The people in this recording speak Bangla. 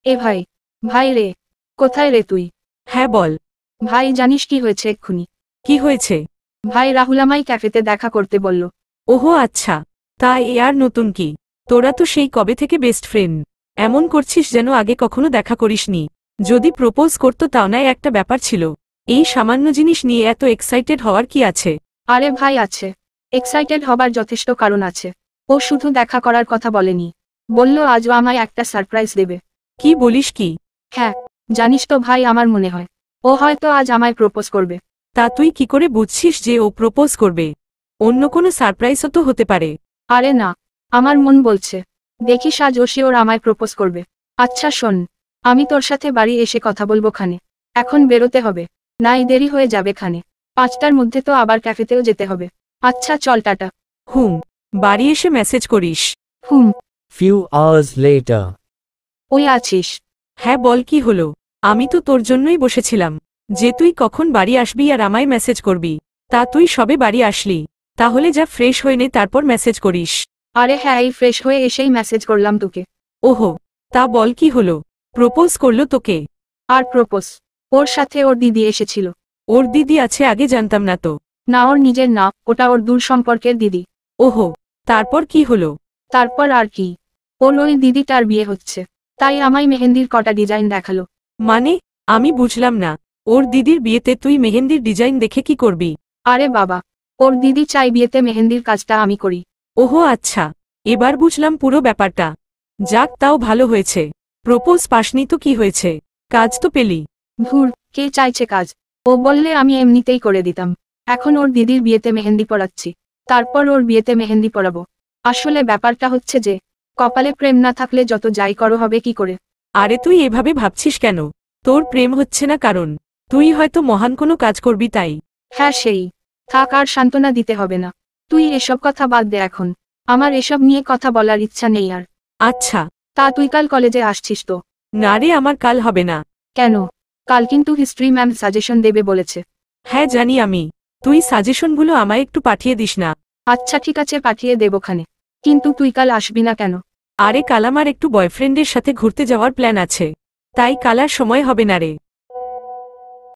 এ ভাই, ভাই রে, কোথায় রে তুই? হ্যাঁ বল। ভাই জানিস কি হয়েছে এক্ষুনি? কি হয়েছে? ভাই রাহুল আমায় ক্যাফেতে দেখা করতে বলল। ওহো আচ্ছা, তা এ আর নতুন কি? তোরা তো সেই কবে থেকে বেস্ট ফ্রেন্ড। এমন করছিস যেন আগে কখনো দেখা করিসনি। যদি প্রপোজ করতো তাও নয় একটা ব্যাপার ছিল। এই সামান্য জিনিস নিয়ে এত এক্সাইটেড হওয়ার কি আছে? আরে ভাই আছে, এক্সাইটেড হবার যথেষ্ট কারণ আছে। ও শুধু দেখা করার কথা বলেনি, বলল আজও আমায় একটা সারপ্রাইজ দেবে। কি বলিস কি? হ্যাঁ, জানিস তো ভাই আমার মনে হয় ও হয়তো আজ আমায় প্রপোজ করবে। তা তুই কি করে বুঝছিস যে ও প্রপোজ করবে? অন্য কোনো সারপ্রাইজও তো হতে পারে। আরে না, আমার মন বলছে দেখিস আজ ও শিওর আমায় প্রপোজ করবে। আচ্ছা শোন, আমি তোর সাথে বাড়ি এসে কথা বলবো খানে। এখন বেরোতে হবে, নাই দেরি হয়ে যাবে খানে। 5টার মধ্যে তো আবার ক্যাফেতেও যেতে হবে। আচ্ছা চল টাটা। হুম, বাড়ি এসে মেসেজ করিস। হুম। Few hours later. ওই আছিস? হ্যাঁ বল কি হলো? আমি তো তোর জন্যই বসেছিলাম যে তুই কখন বাড়ি আসবি আর আমায় মেসেজ করবি। তা তুই সবে বাড়ি আসলি, তাহলে যা ফ্রেশ হয়ে নে তারপর মেসেজ করিস। আরে হ্যাঁ, এই ফ্রেশ হয়ে এসেই মেসেজ করলাম তোকে। ওহো, তা বল কি হলো? প্রপোজ করলো তোকে? আর প্রপোজ? ওর সাথে ওর দিদি এসেছিল। ওর দিদি আছে? আগে জানতাম না তো। না ওর নিজের না, ওটা ওর দূর সম্পর্কের দিদি। ওহো, তারপর কি হলো? তারপর আর কি, ওর ওই দিদিটার বিয়ে হচ্ছে, তাই আমায় মেহেন্দির কটা ডিজাইন দেখালো। মানে, আমি বুঝলাম না। ওর দিদির বিয়েতে তুই মেহেন্দির ডিজাইন দেখে কি করবি? আরে বাবা, ওর দিদি চাই বিয়েতে মেহেন্দির কাজটা আমি করি। ওহো আচ্ছা, এবার বুঝলাম পুরো ব্যাপারটা। যাক, তাও ভালো হয়েছে। প্রপোজ পাসনি তো কি হয়েছে, কাজ তো পেলি। ধুর, কে চাইছে কাজ? ও বললে আমি এমনিতেই করে দিতাম। এখন ওর দিদির বিয়েতে মেহেন্দি পরাচ্ছি, তারপর ওর বিয়েতে মেহেন্দি পরাবো। আসলে ব্যাপারটা হচ্ছে যে, কপালে প্রেম না থাকলে যত যাই করো হবে কি করে। আরে তুই এভাবে ভাবছিস কেন? তোর প্রেম হচ্ছে না কারণ তুই হয়তো মহান কোনো কাজ করবি তাই। হ্যাঁ সেই, থাক আর সান্ত্বনা দিতে হবে না। তুই এসব কথা বাদ দে এখন, আমার এসব নিয়ে কথা বলার ইচ্ছা নেই আর। আচ্ছা। তা তুই কাল কলেজে আসছিস তো? না রে, আমার কাল হবে না। কেন? কাল কিন্তু হিস্ট্রি ম্যাম সাজেশন দেবে বলেছে। হ্যাঁ জানি আমি, তুই সাজেশনগুলো আমায় একটু পাঠিয়ে দিস না। আচ্ছা ঠিক আছে, পাঠিয়ে দেবখানে। কিন্তু তুই কাল আসবি না কেন? আরে কাল আমার একটু বয়ফ্রেন্ডের সাথে ঘুরতে যাওয়ার প্ল্যান আছে, তাই কাল আর সময় হবে না রে।